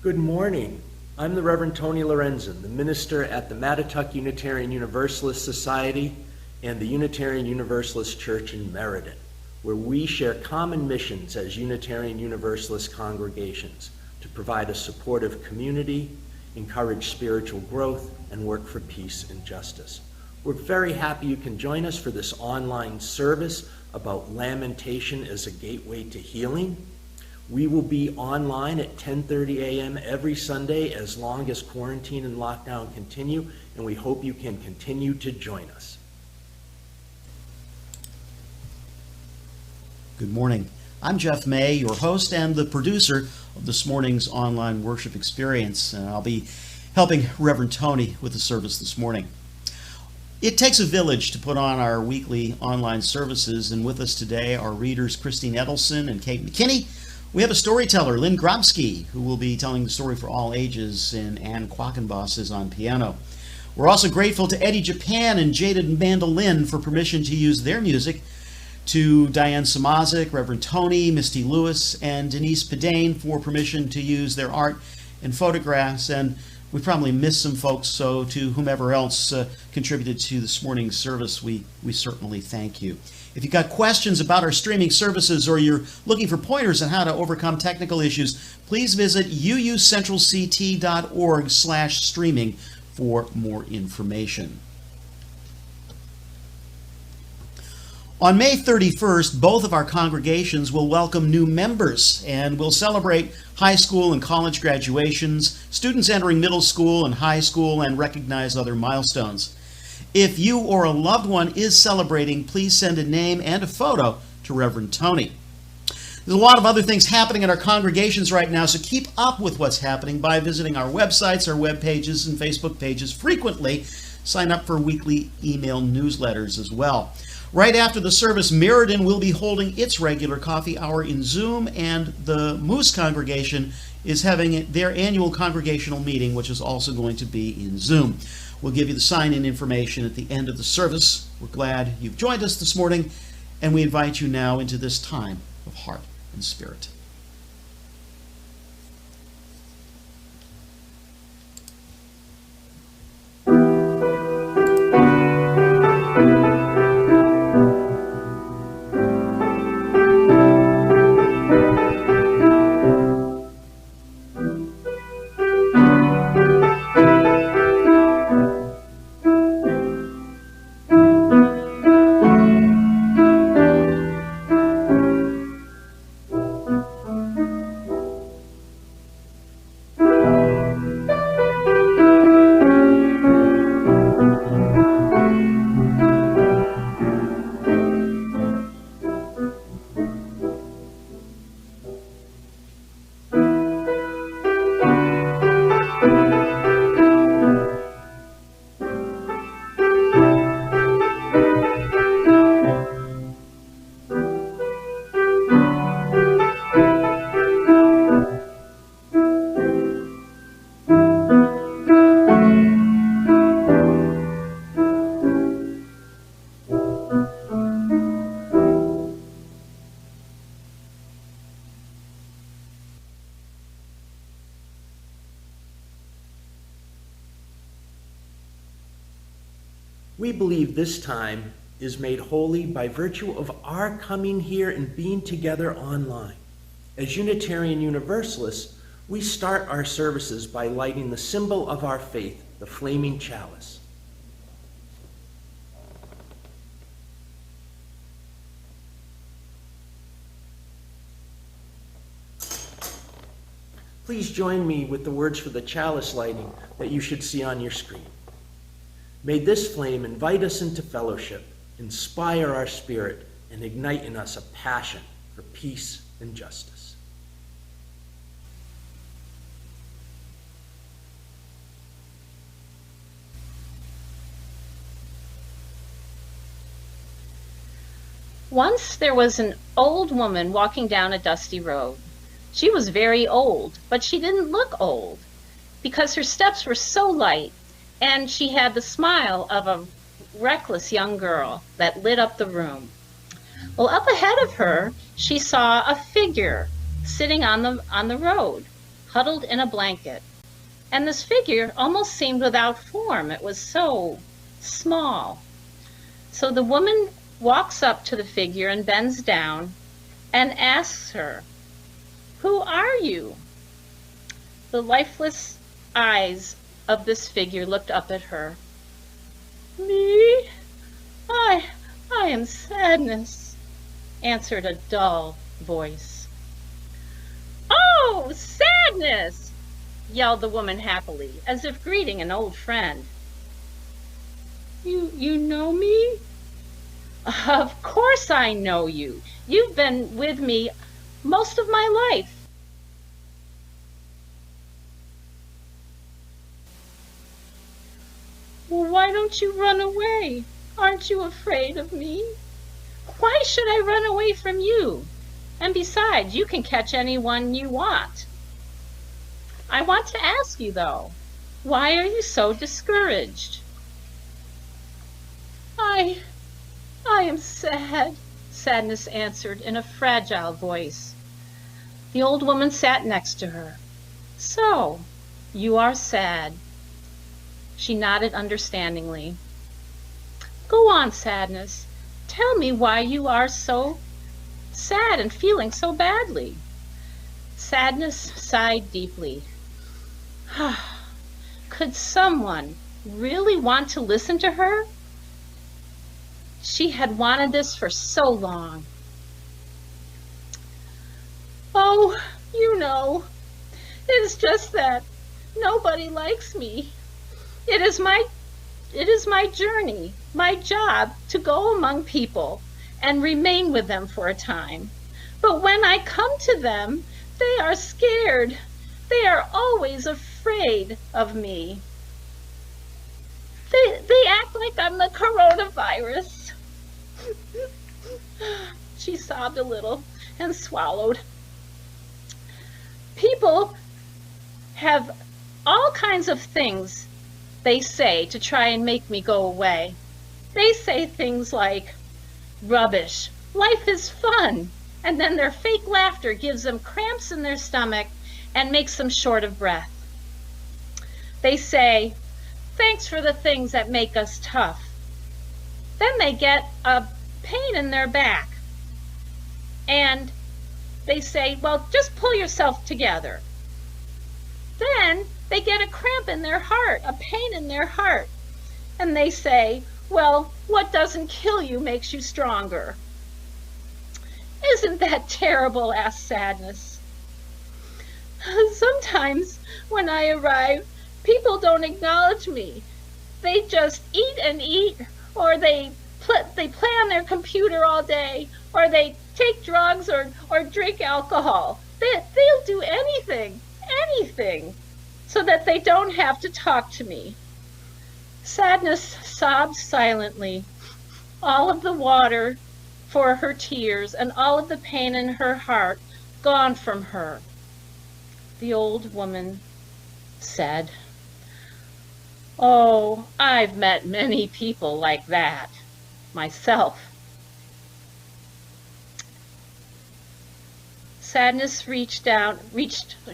Good morning. I'm the Reverend Tony Lorenzen, the minister at the Mattituck Unitarian Universalist Society and the Unitarian Universalist Church in Meriden, where we share common missions as Unitarian Universalist congregations to provide a supportive community, encourage spiritual growth, and work for peace and justice. We're very happy you can join us for this online service about Lamentation as a gateway to healing. We will be online at 10:30 a.m. every Sunday as long as quarantine and lockdown continue, and we hope you can continue to join us. Good morning. I'm Jeff May, your host and the producer of this morning's online worship experience, and I'll be helping Reverend Tony with the service this morning. It takes a village to put on our weekly online services, and with us today are readers Christine Edelson and Kate McKinney. We have a storyteller, Lynn Gromsky, who will be telling the story for all ages, and Ann Quackenboss is on piano. We're also grateful to Eddie Japan and Jaded Mandolin for permission to use their music, to Diane Samazik, Reverend Tony, Misty Lewis, and Denise Pedane for permission to use their art and photographs, and we probably missed some folks, so to whomever else contributed to this morning's service, we certainly thank you. If you've got questions about our streaming services or you're looking for pointers on how to overcome technical issues, please visit uucentralct.org/streaming for more information. On May 31st, both of our congregations will welcome new members, and we'll celebrate high school and college graduations, students entering middle school and high school, and recognize other milestones. If you or a loved one is celebrating, please send a name and a photo to Reverend Tony. There's a lot of other things happening in our congregations right now, so keep up with what's happening by visiting our websites, our web pages, and Facebook pages frequently. Sign up for weekly email newsletters as well. Right after the service, Meriden will be holding its regular coffee hour in Zoom, and the Moose congregation is having their annual congregational meeting, which is also going to be in Zoom. We'll give you the sign-in information at the end of the service. We're glad you've joined us this morning, and we invite you now into this time of heart and spirit. We believe this time is made holy by virtue of our coming here and being together online. As Unitarian Universalists, we start our services by lighting the symbol of our faith, the flaming chalice. Please join me with the words for the chalice lighting that you should see on your screen. May this flame invite us into fellowship, inspire our spirit, and ignite in us a passion for peace and justice. Once there was an old woman walking down a dusty road. She was very old, but she didn't look old because her steps were so light, and she had the smile of a reckless young girl that lit up the room. Well, up ahead of her, she saw a figure sitting on the road, huddled in a blanket. And this figure almost seemed without form. It was so small. So the woman walks up to the figure and bends down and asks her, "Who are you?" The lifeless eyes of this figure looked up at her. "Me? I am Sadness," answered a dull voice. "Oh, Sadness!" yelled the woman happily, as if greeting an old friend. You know me?" "Of course I know you. You've been with me most of my life." "Well, why don't you run away? Aren't you afraid of me?" "Why should I run away from you? And besides, you can catch anyone you want." "I want to ask you, though, why are you so discouraged?" I am sad," Sadness answered in a fragile voice. The old woman sat next to her. "So, you are sad." She nodded understandingly. "Go on, Sadness. Tell me why you are so sad and feeling so badly." Sadness sighed deeply. Could someone really want to listen to her? She had wanted this for so long. "Oh, you know, it's just that nobody likes me. It is my journey, my job to go among people and remain with them for a time. But when I come to them, they are scared. They are always afraid of me. They act like I'm the coronavirus." She sobbed a little and swallowed. "People have all kinds of things they say to try and make me go away. They say things like, 'Rubbish, life is fun,' and then their fake laughter gives them cramps in their stomach and makes them short of breath. They say, 'Thanks for the things that make us tough.' Then they get a pain in their back and they say, 'Well, just pull yourself together.' Then they get a cramp in their heart, a pain in their heart, and they say, 'Well, what doesn't kill you makes you stronger.'" "Isn't that terrible?" asked Sadness. "Sometimes when I arrive, people don't acknowledge me. They just eat and eat, or they play on their computer all day, or they take drugs or drink alcohol. They'll do anything, so that they don't have to talk to me." Sadness sobbed silently, all of the water for her tears and all of the pain in her heart gone from her. The old woman said, "Oh, I've met many people like that myself." Sadness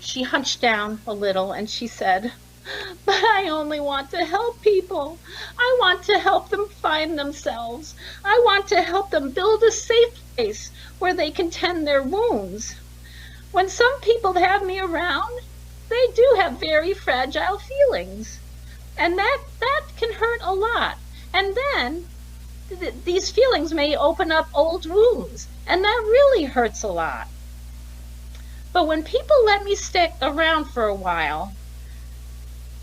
she hunched down a little and she said, "But I only want to help people. I want to help them find themselves. I want to help them build a safe place where they can tend their wounds. When some people have me around, they do have very fragile feelings. And that can hurt a lot. And then these feelings may open up old wounds, and that really hurts a lot. But when people let me stick around for a while,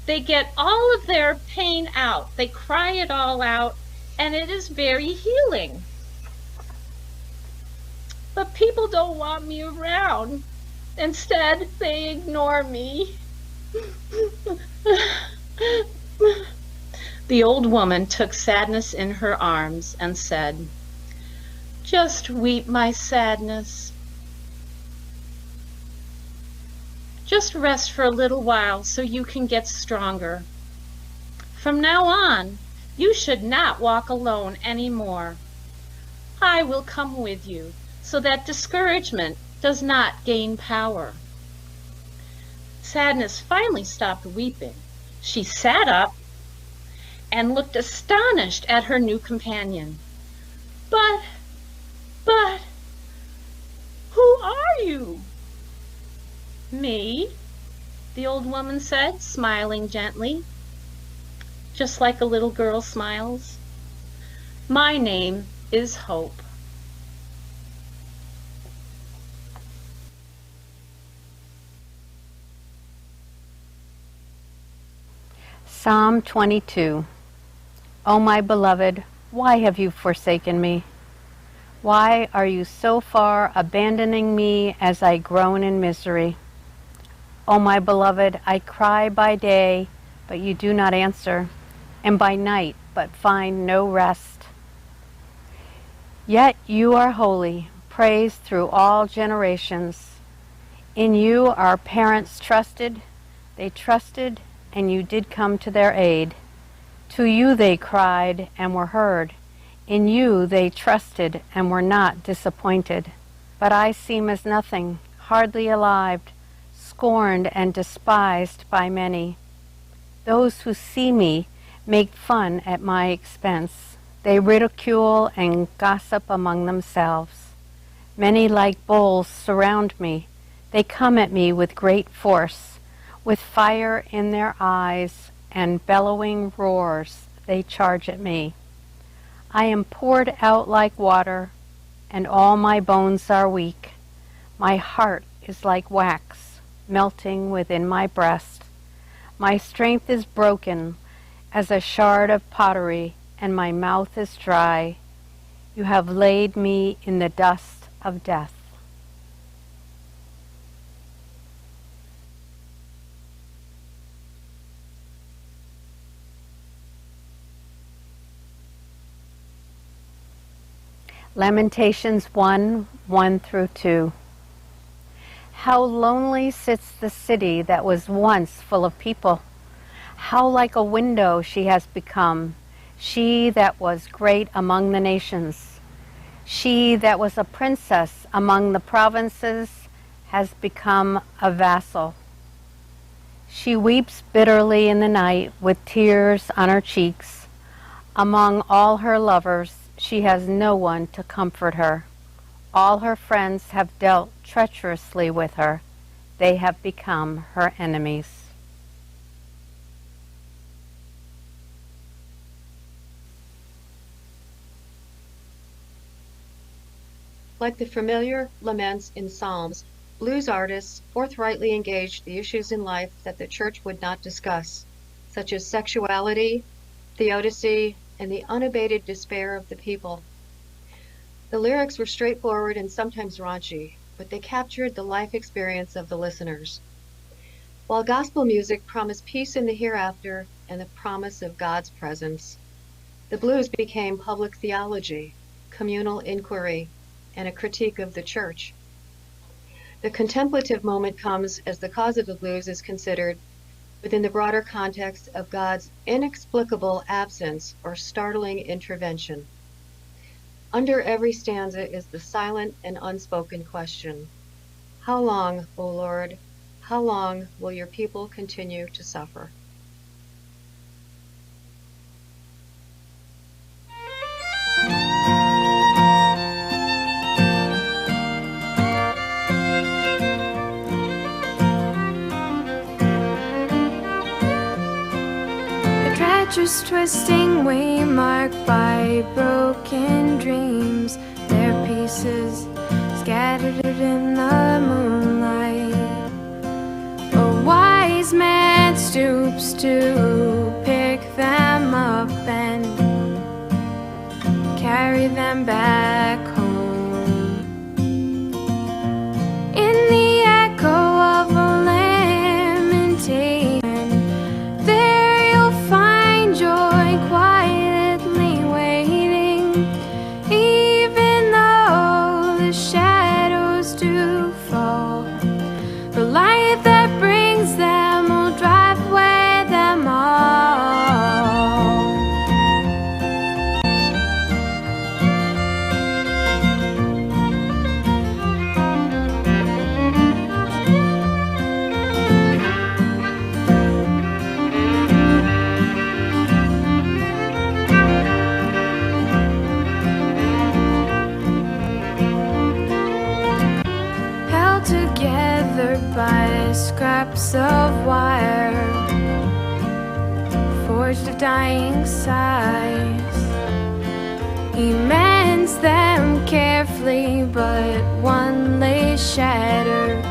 they get all of their pain out. They cry it all out, and it is very healing. But people don't want me around. Instead, they ignore me." The old woman took Sadness in her arms and said, "Just weep, my Sadness. Just rest for a little while so you can get stronger. From now on, you should not walk alone anymore. I will come with you so that discouragement does not gain power." Sadness finally stopped weeping. She sat up and looked astonished at her new companion. But, who are you? Me, the old woman said, smiling gently, just like a little girl smiles. My name is Hope. Psalm 22. O my beloved, why have you forsaken me? Why are you so far abandoning me as I groan in misery? O my beloved, I cry by day, but you do not answer, and by night, but find no rest. Yet you are holy, praised through all generations. In you our parents trusted, they trusted, and you did come to their aid. To you they cried and were heard. In you they trusted and were not disappointed. But I seem as nothing, hardly alive, scorned and despised by many. Those who see me make fun at my expense. They ridicule and gossip among themselves. Many like bulls surround me. They come at me with great force. With fire in their eyes and bellowing roars, they charge at me. I am poured out like water, and all my bones are weak. My heart is like wax, melting within my breast. My strength is broken as a shard of pottery, and my mouth is dry. You have laid me in the dust of death. Lamentations 1 through 2. How lonely sits the city that was once full of people. How like a window she has become, she that was great among the nations. She that was a princess among the provinces has become a vassal. She weeps bitterly in the night with tears on her cheeks. Among all her lovers, she has no one to comfort her. All her friends have dealt treacherously with her. They have become her enemies. Like the familiar laments in Psalms, blues artists forthrightly engaged the issues in life that the church would not discuss, such as sexuality, theodicy, and the unabated despair of the people. The lyrics were straightforward and sometimes raunchy, but they captured the life experience of the listeners. While gospel music promised peace in the hereafter and the promise of God's presence, the blues became public theology, communal inquiry, and a critique of the church. The contemplative moment comes as the cause of the blues is considered within the broader context of God's inexplicable absence or startling intervention. Under every stanza is the silent and unspoken question, how long, O Lord, how long will your people continue to suffer? Treacherous twisting way marked by broken dreams, their pieces scattered in the moonlight. A wise man stoops to pick them up and carry them back home. In the echo of a lamentation, joy quietly waiting, even though the shadows do fall. The light that brings them will drive away them all. forged of dying sighs. He mends them carefully, but one lay shattered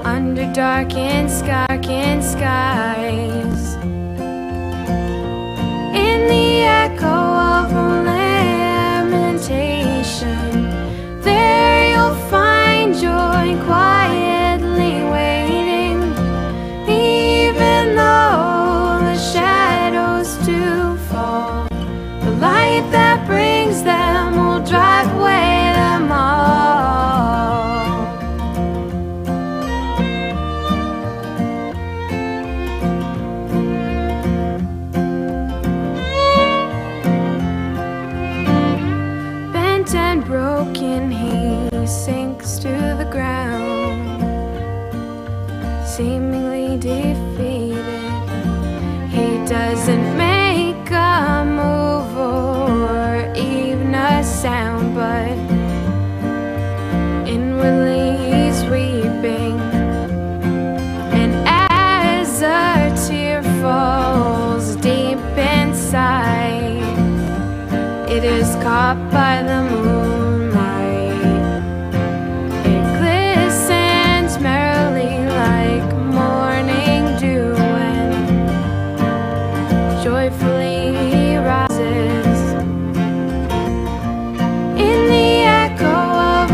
under darkened skies. In the echo of lamentation, there you'll find joy quietly waiting, even though the shadows do fall. The light that brings them will drive away them all. Bent and broken, he sinks to the ground, seemingly defeated. He doesn't make a move or even a sound, but inwardly he's weeping. And as a tear falls deep inside, it is caught by the moonlight. It glistens merrily like morning dew, and joyfully he rises. In the echo of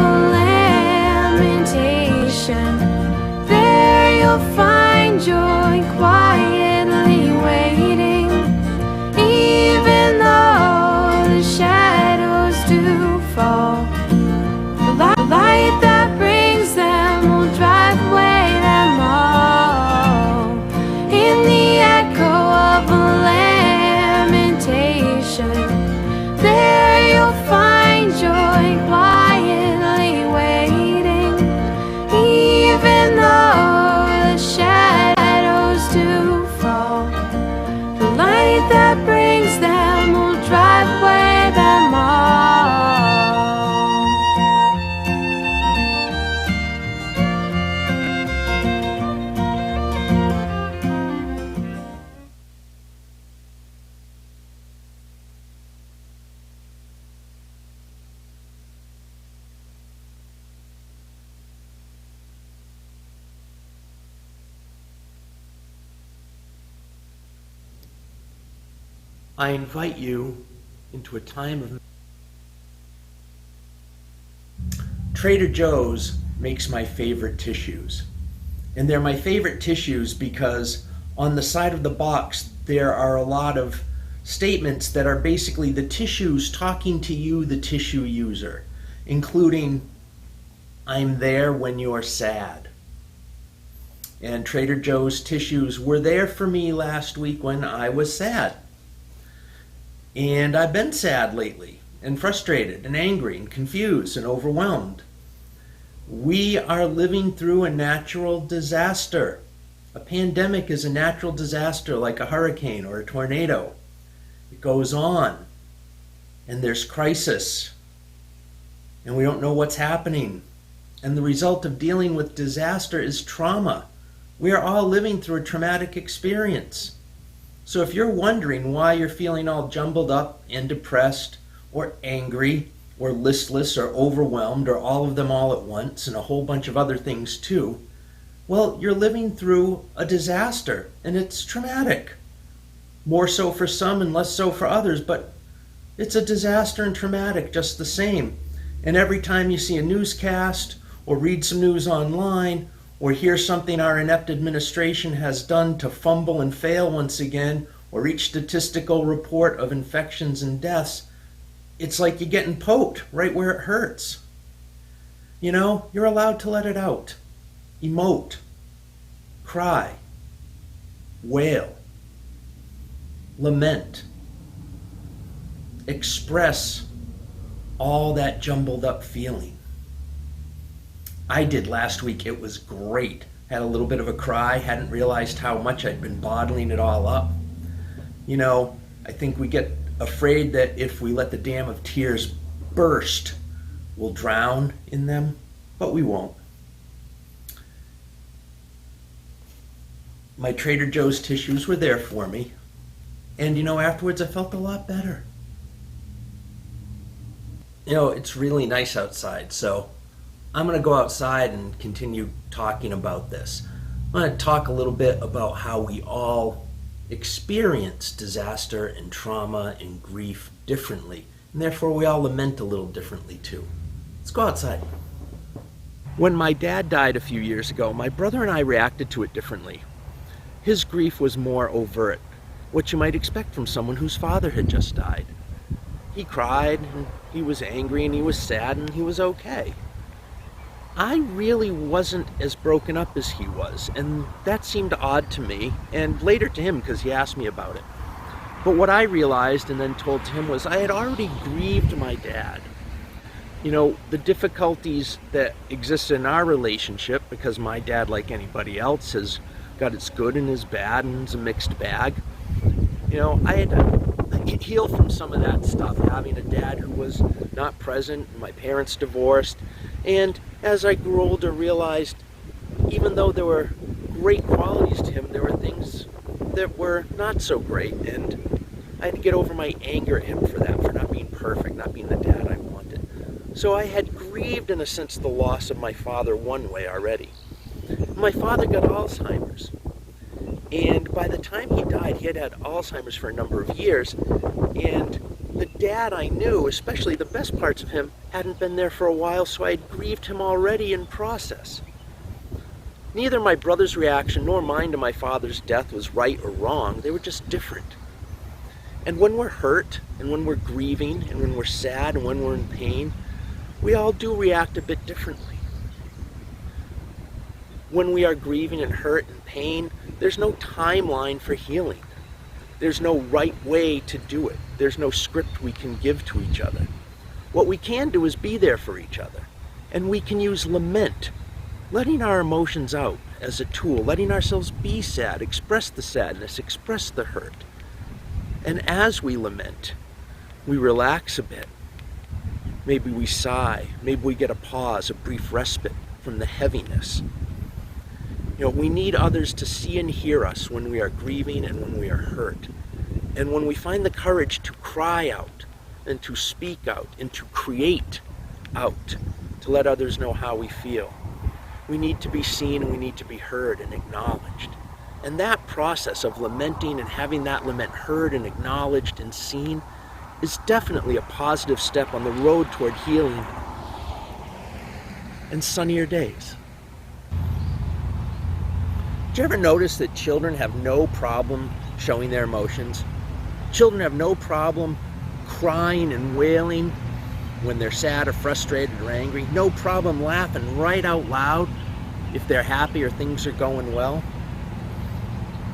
lamentation, there you'll find joy quietly waiting, even though the shadows do fall. The light that brings them will drive away them all. In the echo of lamentation, there you'll find joy quietly waiting, even though the shadows do fall. The light that brings them will drive away them all. I invite you into a time of... Trader Joe's makes my favorite tissues. And they're my favorite tissues because on the side of the box there are a lot of statements that are basically the tissues talking to you, the tissue user, including, I'm there when you're sad. And Trader Joe's tissues were there for me last week when I was sad. And I've been sad lately, and frustrated, and angry, and confused, and overwhelmed. We are living through a natural disaster. A pandemic is a natural disaster like a hurricane or a tornado. It goes on, and there's crisis, and we don't know what's happening. And the result of dealing with disaster is trauma. We are all living through a traumatic experience. So if you're wondering why you're feeling all jumbled up and depressed or angry or listless or overwhelmed or all of them all at once and a whole bunch of other things too, well, you're living through a disaster and it's traumatic. More so for some and less so for others, but it's a disaster and traumatic just the same. And every time you see a newscast or read some news online or hear something our inept administration has done to fumble and fail once again, or each statistical report of infections and deaths, it's like you're getting poked right where it hurts. You know, you're allowed to let it out. Emote, cry, wail, lament, express all that jumbled up feeling. I did last week. It was great. Had a little bit of a cry, hadn't realized how much I'd been bottling it all up. You know, I think we get afraid that if we let the dam of tears burst, we'll drown in them, but we won't. My Trader Joe's tissues were there for me. And afterwards I felt a lot better. It's really nice outside, so I'm going to go outside and continue talking about this. I'm going to talk a little bit about how we all experience disaster and trauma and grief differently, and therefore we all lament a little differently too. Let's go outside. When my dad died a few years ago, my brother and I reacted to it differently. His grief was more overt, what you might expect from someone whose father had just died. He cried, and he was angry, and he was sad, and he was okay. I really wasn't as broken up as he was, and that seemed odd to me, and later to him because he asked me about it. But what I realized and then told to him was I had already grieved my dad. The difficulties that exist in our relationship, because my dad, like anybody else, has got its good and his bad and it's a mixed bag. I had to heal from some of that stuff, having a dad who was not present, my parents divorced, and as I grew older realized even though there were great qualities to him, there were things that were not so great, and I had to get over my anger at him for that, for not being perfect, not being the dad I wanted. So I had grieved, in a sense, the loss of my father one way already. My father got Alzheimer's, and by the time he died, he had had Alzheimer's for a number of years, and the dad I knew, especially the best parts of him, hadn't been there for a while, so I had grieved him already in process. Neither my brother's reaction nor mine to my father's death was right or wrong. They were just different. And when we're hurt, and when we're grieving, and when we're sad, and when we're in pain, we all do react a bit differently. When we are grieving and hurt and pain, there's no timeline for healing. There's no right way to do it. There's no script we can give to each other. What we can do is be there for each other. And we can use lament, letting our emotions out as a tool, letting ourselves be sad, express the sadness, express the hurt. And as we lament, we relax a bit. Maybe we sigh, maybe we get a pause, a brief respite from the heaviness. We need others to see and hear us when we are grieving and when we are hurt. And when we find the courage to cry out and to speak out and to create out, to let others know how we feel. We need to be seen and we need to be heard and acknowledged. And that process of lamenting and having that lament heard and acknowledged and seen is definitely a positive step on the road toward healing and sunnier days. Did you ever notice that children have no problem showing their emotions? Children have no problem crying and wailing when they're sad or frustrated or angry. No problem laughing right out loud if they're happy or things are going well.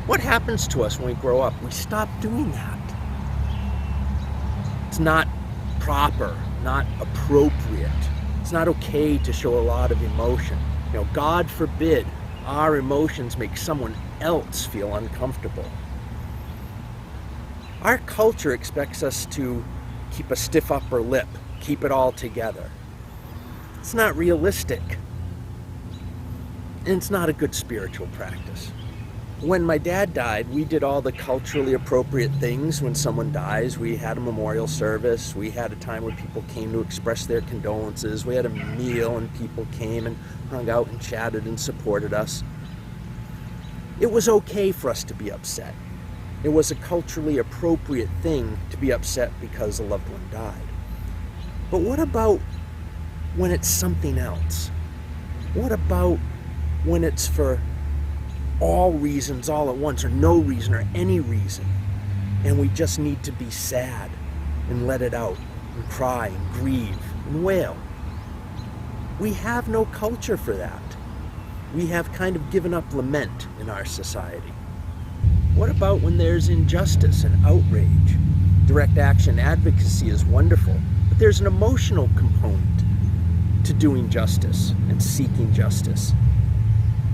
What happens to us when we grow up? We stop doing that. It's not proper, not appropriate. It's not okay to show a lot of emotion. God forbid our emotions make someone else feel uncomfortable. Our culture expects us to keep a stiff upper lip, keep it all together. It's not realistic. And it's not a good spiritual practice. When my dad died, we did all the culturally appropriate things. When someone dies, we had a memorial service. We had a time where people came to express their condolences. We had a meal and people came and hung out and chatted and supported us. It was okay for us to be upset. It was a culturally appropriate thing to be upset because a loved one died. But what about when it's something else? What about when it's for all reasons all at once, or no reason or any reason, and we just need to be sad and let it out and cry and grieve and wail? We have no culture for that. We have kind of given up lament in our society. What about when there's injustice and outrage? Direct action advocacy is wonderful, but there's an emotional component to doing justice and seeking justice.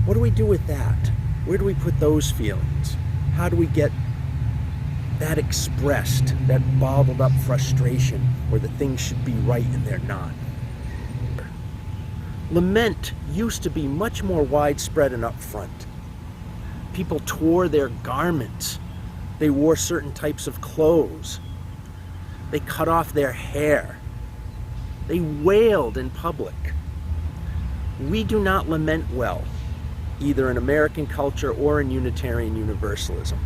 What do we do with that? Where do we put those feelings? How do we get that expressed, that bottled up frustration where the things should be right and they're not? Lament used to be much more widespread and upfront. People tore their garments. They wore certain types of clothes. They cut off their hair. They wailed in public. We do not lament well, either in American culture or in Unitarian Universalism.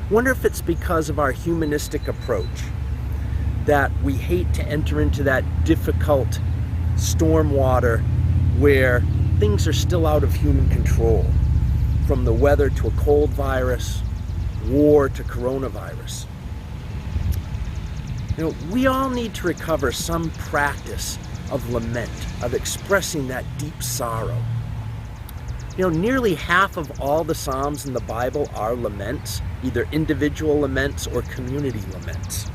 Wonder if it's because of our humanistic approach that we hate to enter into that difficult storm water where things are still out of human control, from the weather to a cold virus, war to coronavirus. You know, we all need to recover some practice of lament, of expressing that deep sorrow. You know, nearly half of all the Psalms in the Bible are laments, either individual laments or community laments.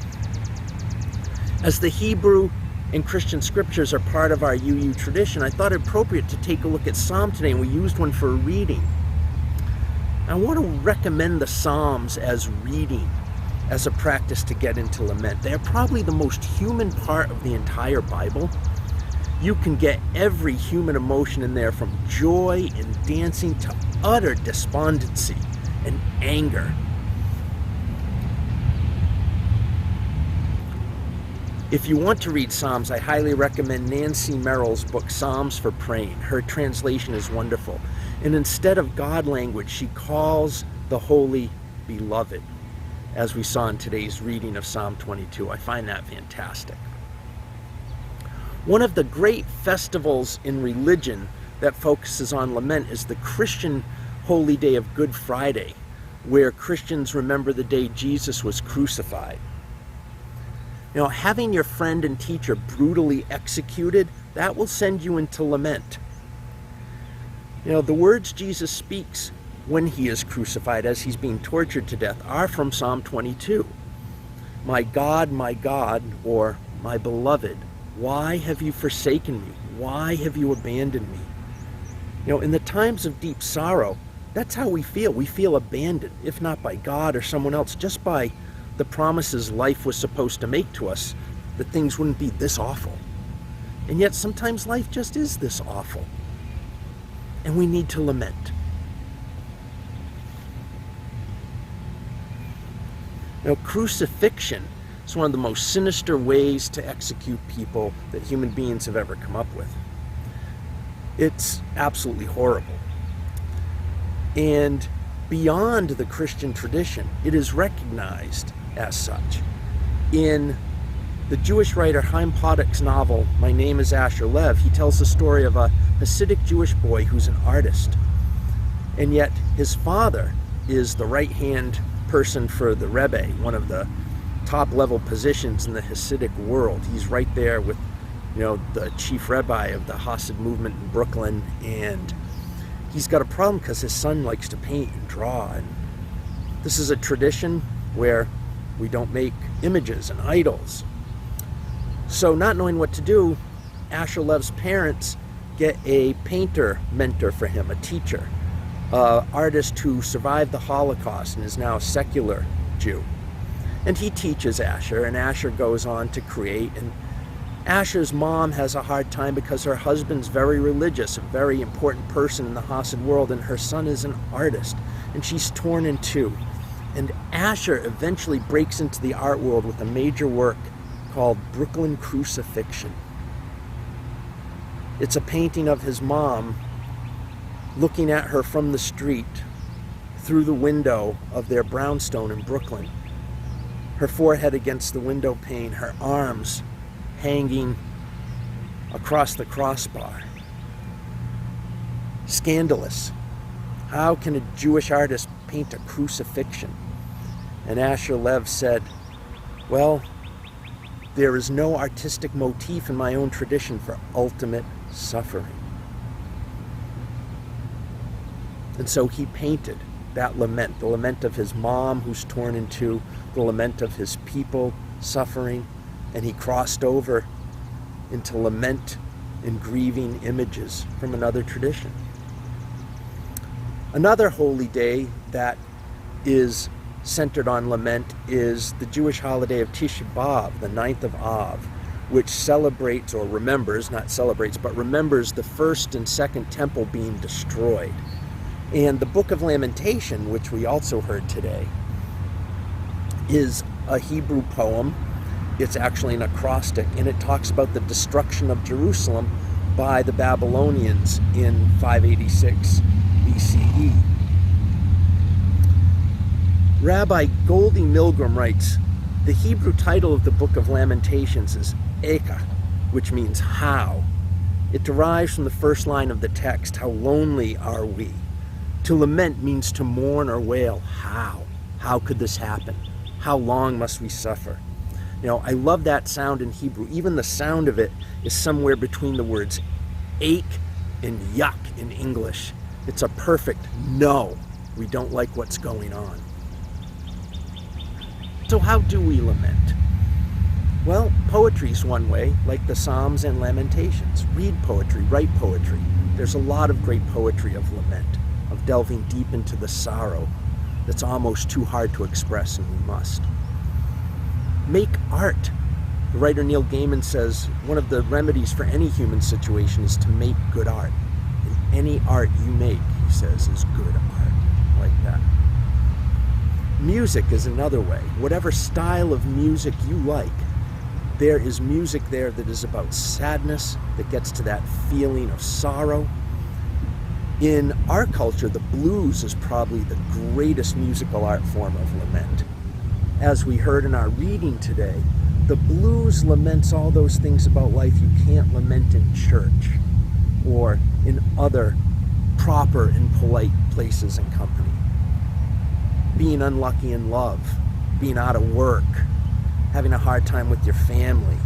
As the Hebrew and Christian scriptures are part of our UU tradition, I thought it appropriate to take a look at Psalm today, and we used one for a reading. I want to recommend the Psalms as reading, as a practice to get into lament. They are probably the most human part of the entire Bible. You can get every human emotion in there, from joy and dancing to utter despondency and anger. If you want to read Psalms, I highly recommend Nancy Merrill's book, Psalms for Praying. Her translation is wonderful. And instead of God language, she calls the holy beloved, as we saw in today's reading of Psalm 22. I find that fantastic. One of the great festivals in religion that focuses on lament is the Christian holy day of Good Friday, where Christians remember the day Jesus was crucified. You know, having your friend and teacher brutally executed, that will send you into lament. You know, the words Jesus speaks when he is crucified, as he's being tortured to death, are from Psalm 22. My God, or my beloved, why have you forsaken me? Why have you abandoned me? You know, in the times of deep sorrow, that's how we feel. We feel abandoned, if not by God or someone else, just by the promises life was supposed to make to us, that things wouldn't be this awful. And yet sometimes life just is this awful. And we need to lament. Now, crucifixion is one of the most sinister ways to execute people that human beings have ever come up with. It's absolutely horrible. And beyond the Christian tradition, it is recognized as such. In the Jewish writer Chaim Podok's novel, My Name is Asher Lev, he tells the story of a Hasidic Jewish boy who's an artist. And yet his father is the right-hand person for the Rebbe, one of the top-level positions in the Hasidic world. He's right there with, you know, the chief rabbi of the Hasid movement in Brooklyn, and he's got a problem because his son likes to paint and draw. And this is a tradition where we don't make images and idols. So not knowing what to do, Asher Lev's parents get a painter mentor for him, a teacher, an artist who survived the Holocaust and is now a secular Jew. And he teaches Asher, and Asher goes on to create. And Asher's mom has a hard time because her husband's very religious, a very important person in the Hasid world, and her son is an artist, and she's torn in two. And Asher eventually breaks into the art world with a major work called Brooklyn Crucifixion. It's a painting of his mom looking at her from the street through the window of their brownstone in Brooklyn. Her forehead against the window pane, her arms hanging across the crossbar. Scandalous. How can a Jewish artist paint a crucifixion? And Asher Lev said, well, there is no artistic motif in my own tradition for ultimate suffering. And so he painted that lament, the lament of his mom who's torn in two, the lament of his people suffering, and he crossed over into lament and grieving images from another tradition. Another holy day that is centered on lament is the Jewish holiday of Tisha B'Av, the 9th of Av, which celebrates, or remembers, not celebrates, but remembers the first and second temple being destroyed. And the book of Lamentation, which we also heard today, is a Hebrew poem. It's actually an acrostic, and it talks about the destruction of Jerusalem by the Babylonians in 586 BCE. Rabbi Goldie Milgrom writes, the Hebrew title of the book of Lamentations is Eka, which means how. It derives from the first line of the text, how lonely are we? To lament means to mourn or wail. How? How could this happen? How long must we suffer? You know, I love that sound in Hebrew. Even the sound of it is somewhere between the words ache and yuck in English. It's a perfect no, we don't like what's going on. So how do we lament? Well, poetry's one way, like the Psalms and Lamentations. Read poetry, write poetry. There's a lot of great poetry of lament, of delving deep into the sorrow that's almost too hard to express, and we must. Make art. The writer Neil Gaiman says one of the remedies for any human situation is to make good art. And any art you make, he says, is good art. Like that. Music is another way. Whatever style of music you like, there is music there that is about sadness, that gets to that feeling of sorrow. In our culture, the blues is probably the greatest musical art form of lament. As we heard in our reading today, the blues laments all those things about life you can't lament in church or in other proper and polite places and company. Being unlucky in love, being out of work, having a hard time with your family,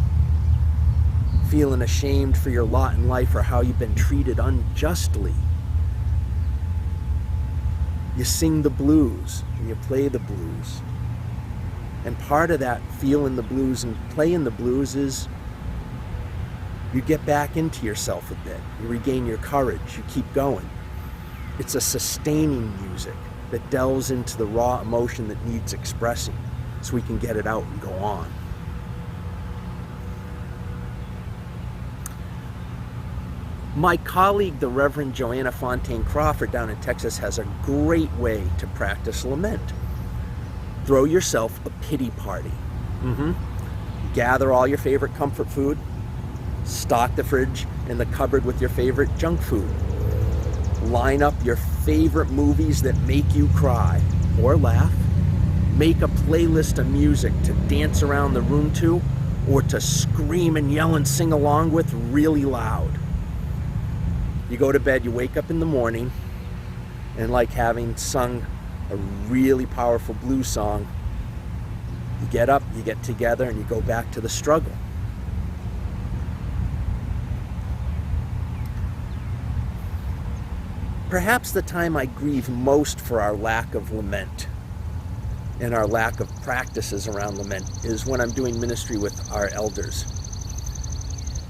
feeling ashamed for your lot in life or how you've been treated unjustly. You sing the blues and you play the blues. And part of that feeling the blues and playing the blues is you get back into yourself a bit. You regain your courage. You keep going. It's a sustaining music that delves into the raw emotion that needs expressing so we can get it out and go on. My colleague, the Reverend Joanna Fontaine Crawford down in Texas, has a great way to practice lament. Throw yourself a pity party. Gather all your favorite comfort food. Stock the fridge and the cupboard with your favorite junk food. Line up your favorite movies that make you cry or laugh. Make a playlist of music to dance around the room to or to scream and yell and sing along with really loud. You go to bed, you wake up in the morning, and like having sung a really powerful blues song, you get up, you get together, and you go back to the struggle. Perhaps the time I grieve most for our lack of lament and our lack of practices around lament is when I'm doing ministry with our elders.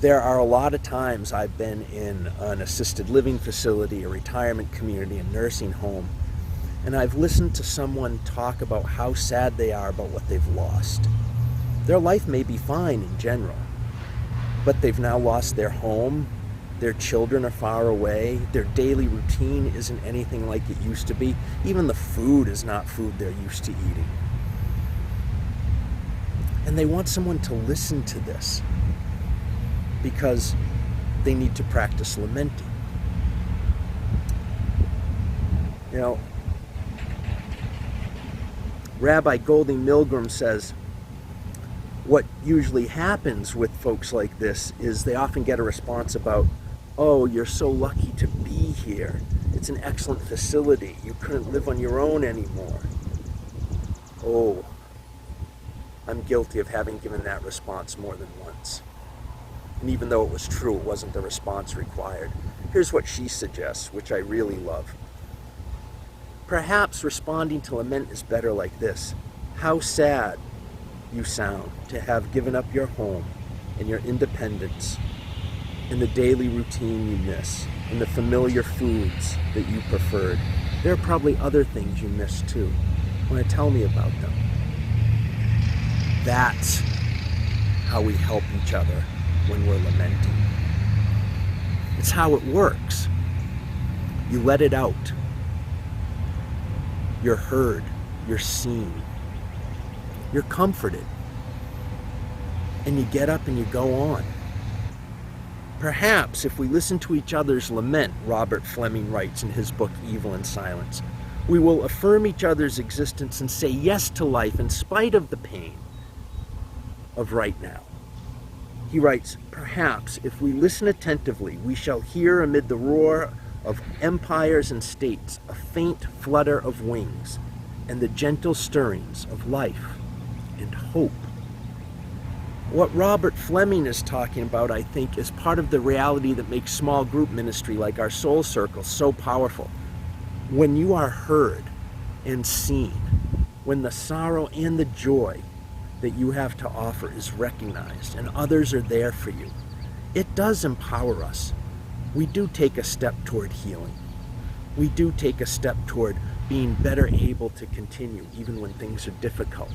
There are a lot of times I've been in an assisted living facility, a retirement community, a nursing home, and I've listened to someone talk about how sad they are about what they've lost. Their life may be fine in general, but they've now lost their home, their children are far away, their daily routine isn't anything like it used to be. Even the food is not food they're used to eating. And they want someone to listen to this because they need to practice lamenting. You know, Rabbi Goldie Milgrom says, what usually happens with folks like this is they often get a response about, oh, you're so lucky to be here. It's an excellent facility. You couldn't live on your own anymore. Oh, I'm guilty of having given that response more than once. And even though it was true, it wasn't the response required. Here's what she suggests, which I really love. Perhaps responding to lament is better like this. How sad you sound to have given up your home and your independence and the daily routine you miss and the familiar foods that you preferred. There are probably other things you miss too. Want to tell me about them? That's how we help each other when we're lamenting. It's how it works. You let it out. You're heard. You're seen. You're comforted. And you get up and you go on. Perhaps if we listen to each other's lament, Robert Fleming writes in his book Evil in Silence, we will affirm each other's existence and say yes to life in spite of the pain of right now. He writes, perhaps if we listen attentively, we shall hear amid the roar of empires and states a faint flutter of wings and the gentle stirrings of life and hope. What Robert Fleming is talking about, I think, is part of the reality that makes small group ministry like our Soul Circle so powerful. When you are heard and seen, when the sorrow and the joy that you have to offer is recognized and others are there for you, it does empower us. We do take a step toward healing. We do take a step toward being better able to continue even when things are difficult.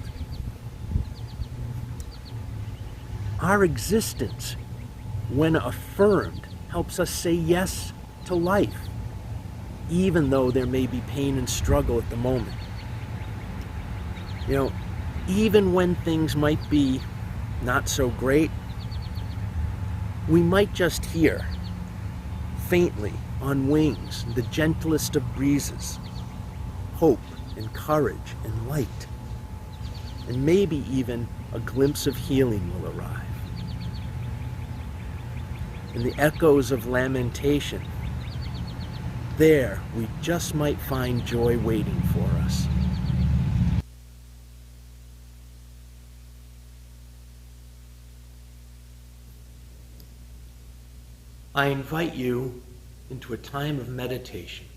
Our existence, when affirmed, helps us say yes to life, even though there may be pain and struggle at the moment. You know, even when things might be not so great, we might just hear, faintly on wings, the gentlest of breezes, hope and courage and light. And maybe even a glimpse of healing will arrive. In the echoes of lamentation, there we just might find joy waiting for us. I invite you into a time of meditation.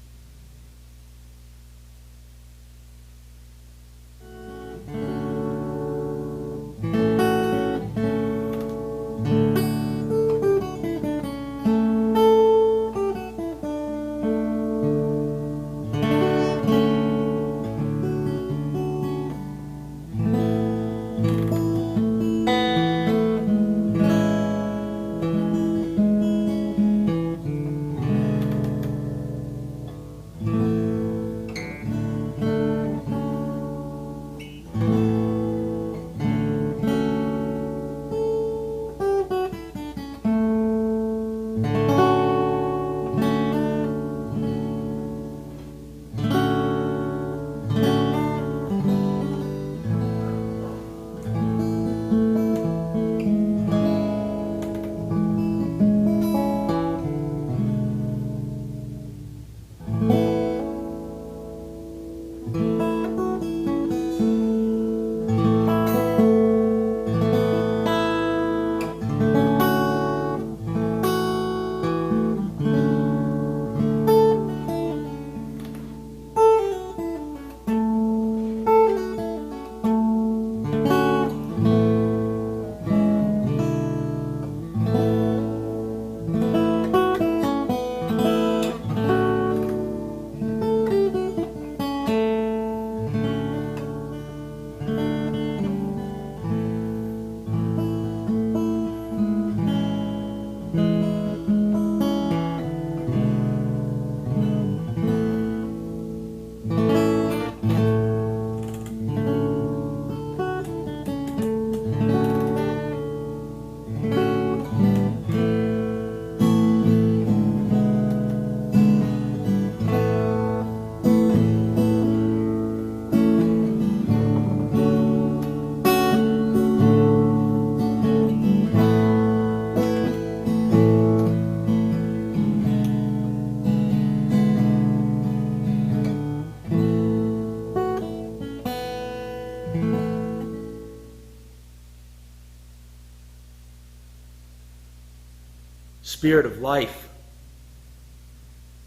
Spirit of life,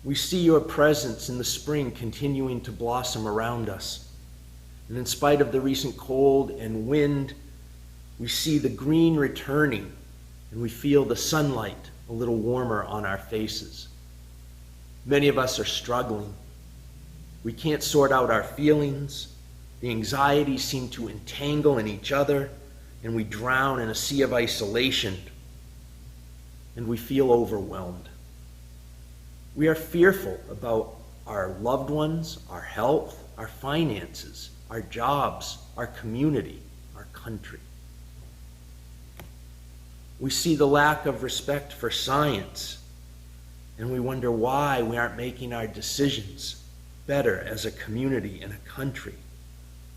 we see your presence in the spring continuing to blossom around us. And in spite of the recent cold and wind, we see the green returning, and we feel the sunlight a little warmer on our faces. Many of us are struggling. We can't sort out our feelings. The anxieties seem to entangle in each other, and we drown in a sea of isolation, and we feel overwhelmed. We are fearful about our loved ones, our health, our finances, our jobs, our community, our country. We see the lack of respect for science, and we wonder why we aren't making our decisions better as a community and a country.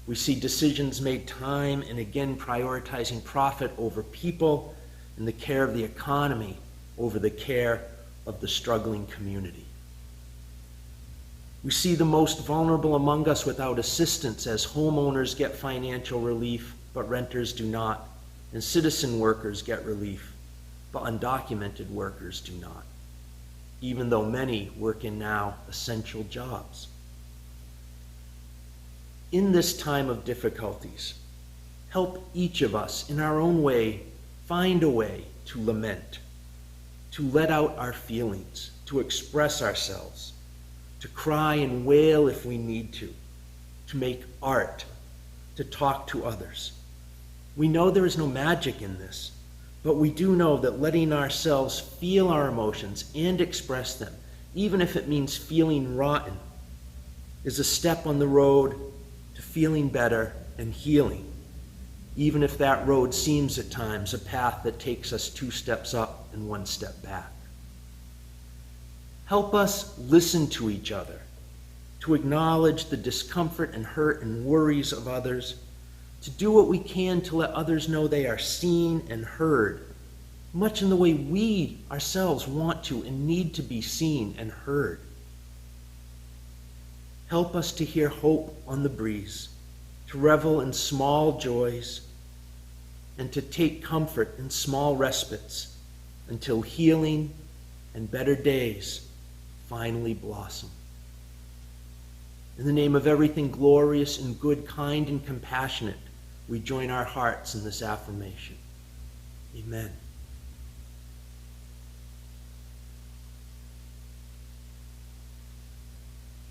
We see decisions made time and again prioritizing profit over people and the care of the economy over the care of the struggling community. We see the most vulnerable among us without assistance as homeowners get financial relief, but renters do not, and citizen workers get relief, but undocumented workers do not, even though many work in now essential jobs. In this time of difficulties, help each of us in our own way find a way to lament, to let out our feelings, to express ourselves, to cry and wail if we need to make art, to talk to others. We know there is no magic in this, but we do know that letting ourselves feel our emotions and express them, even if it means feeling rotten, is a step on the road to feeling better and healing, even if that road seems at times a path that takes us 2 steps up and 1 step back. Help us listen to each other, to acknowledge the discomfort and hurt and worries of others, to do what we can to let others know they are seen and heard, much in the way we ourselves want to and need to be seen and heard. Help us to hear hope on the breeze, to revel in small joys, and to take comfort in small respites until healing and better days finally blossom. In the name of everything glorious and good, kind and compassionate, we join our hearts in this affirmation. Amen.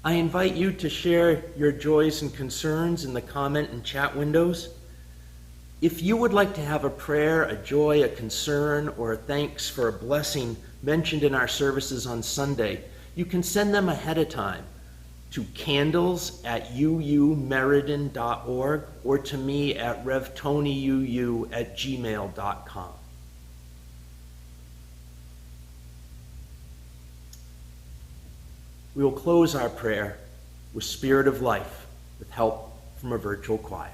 I invite you to share your joys and concerns in the comment and chat windows. If you would like to have a prayer, a joy, a concern, or a thanks for a blessing mentioned in our services on Sunday, you can send them ahead of time to candles@UUMeriden.org or to me at revtonyuu@gmail.com. We will close our prayer with Spirit of Life with help from a virtual choir.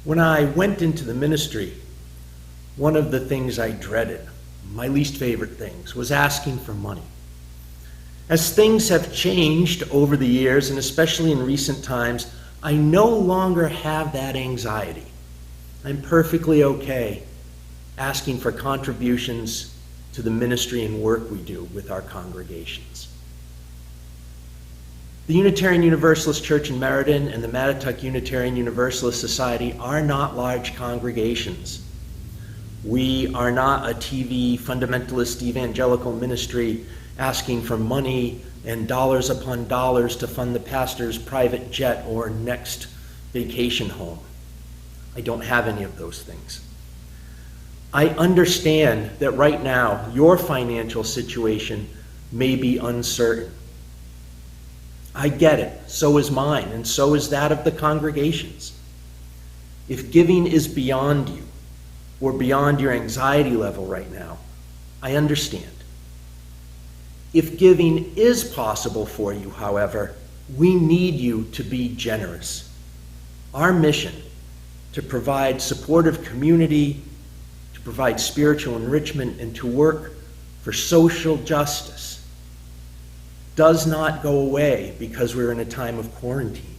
When I went into the ministry, one of the things I dreaded, my least favorite things, was asking for money. As things have changed over the years, and especially in recent times, I no longer have that anxiety. I'm perfectly okay asking for contributions to the ministry and work we do with our congregations. The Unitarian Universalist Church in Meriden and the Mattituck Unitarian Universalist Society are not large congregations. We are not a TV fundamentalist evangelical ministry asking for money and dollars upon dollars to fund the pastor's private jet or next vacation home. I don't have any of those things. I understand that right now your financial situation may be uncertain. I get it. So is mine, and so is that of the congregations. If giving is beyond you or beyond your anxiety level right now, I understand. If giving is possible for you, however, we need you to be generous. Our mission to provide supportive community, to provide spiritual enrichment, and to work for social justice does not go away because we're in a time of quarantine.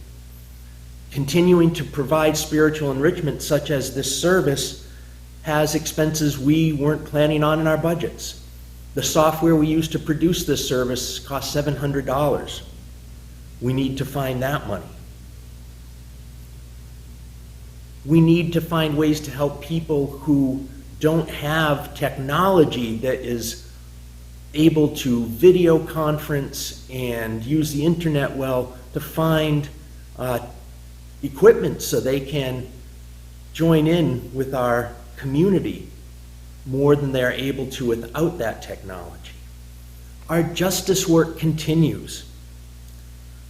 Continuing to provide spiritual enrichment such as this service has expenses we weren't planning on in our budgets. The software we use to produce this service costs $700. We need to find that money. We need to find ways to help people who don't have technology that is able to video conference and use the internet well to find equipment so they can join in with our community more than they're able to without that technology. Our justice work continues.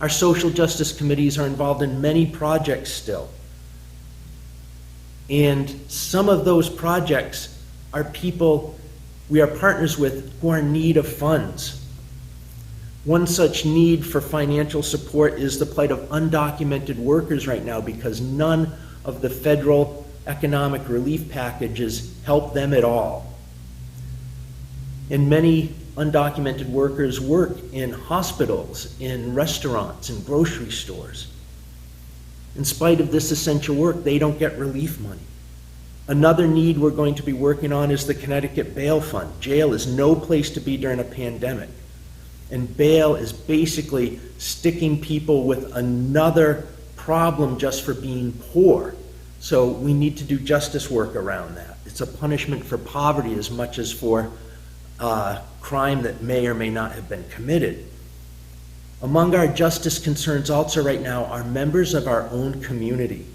Our social justice committees are involved in many projects still. And some of those projects are people we are partners with who are in need of funds. One such need for financial support is the plight of undocumented workers right now because none of the federal economic relief packages help them at all. And many undocumented workers work in hospitals, in restaurants, in grocery stores. In spite of this essential work, they don't get relief money. Another need we're going to be working on is the Connecticut Bail Fund. Jail is no place to be during a pandemic. And bail is basically sticking people with another problem just for being poor. So we need to do justice work around that. It's a punishment for poverty as much as for crime that may or may not have been committed. Among our justice concerns also right now are members of our own community.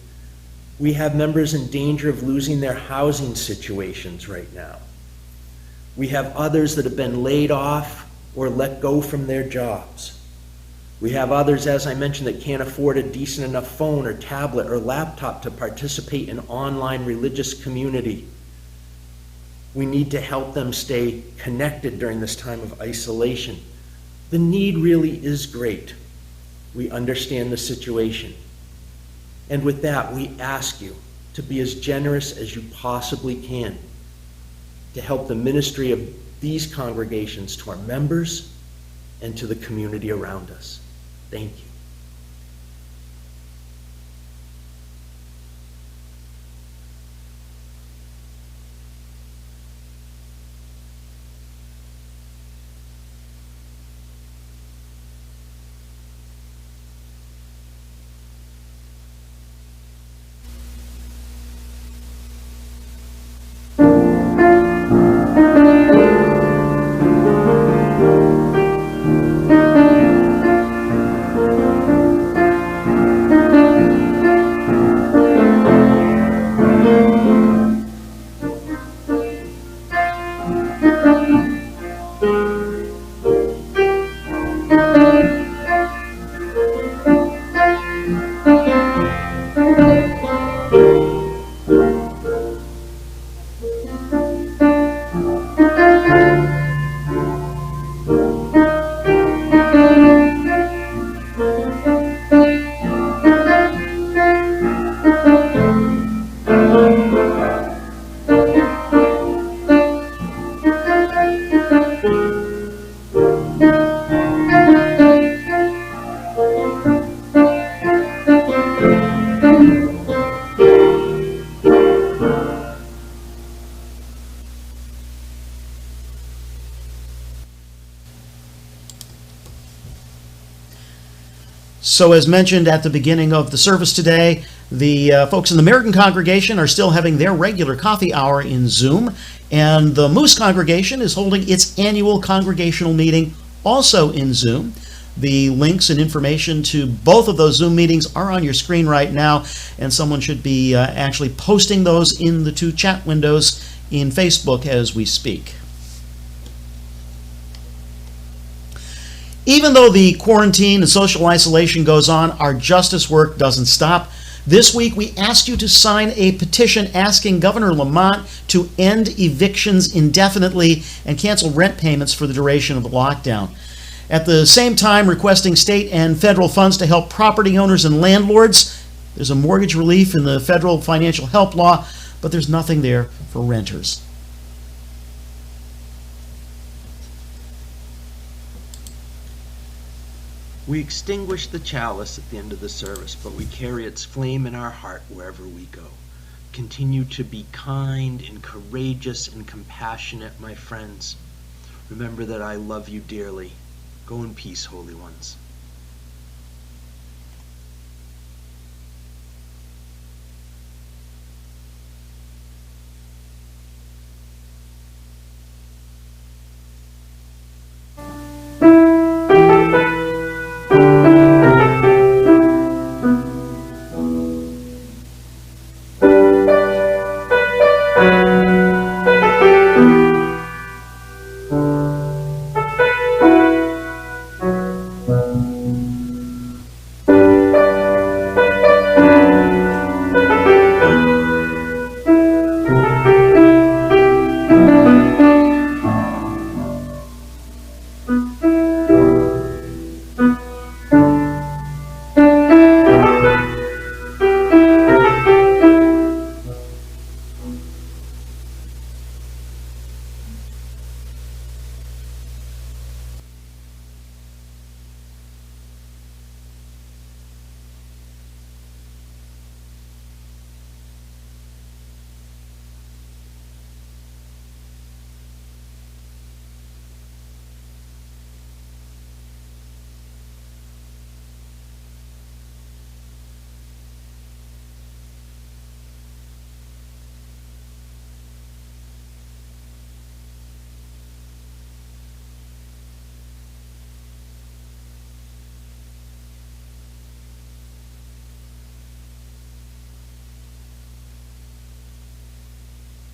We have members in danger of losing their housing situations right now. We have others that have been laid off or let go from their jobs. We have others, as I mentioned, that can't afford a decent enough phone or tablet or laptop to participate in online religious community. We need to help them stay connected during this time of isolation. The need really is great. We understand the situation. And with that, we ask you to be as generous as you possibly can to help the ministry of these congregations to our members and to the community around us. Thank you. So as mentioned at the beginning of the service today, the folks in the Meriden congregation are still having their regular coffee hour in Zoom, and the Moose congregation is holding its annual congregational meeting also in Zoom. The links and information to both of those Zoom meetings are on your screen right now, and someone should be actually posting those in the two chat windows in Facebook as we speak. Even though the quarantine and social isolation goes on, our justice work doesn't stop. This week, we asked you to sign a petition asking Governor Lamont to end evictions indefinitely and cancel rent payments for the duration of the lockdown. At the same time, requesting state and federal funds to help property owners and landlords. There's a mortgage relief in the federal financial help law, but there's nothing there for renters. We extinguish the chalice at the end of the service, but we carry its flame in our heart wherever we go. Continue to be kind and courageous and compassionate, my friends. Remember that I love you dearly. Go in peace, holy ones.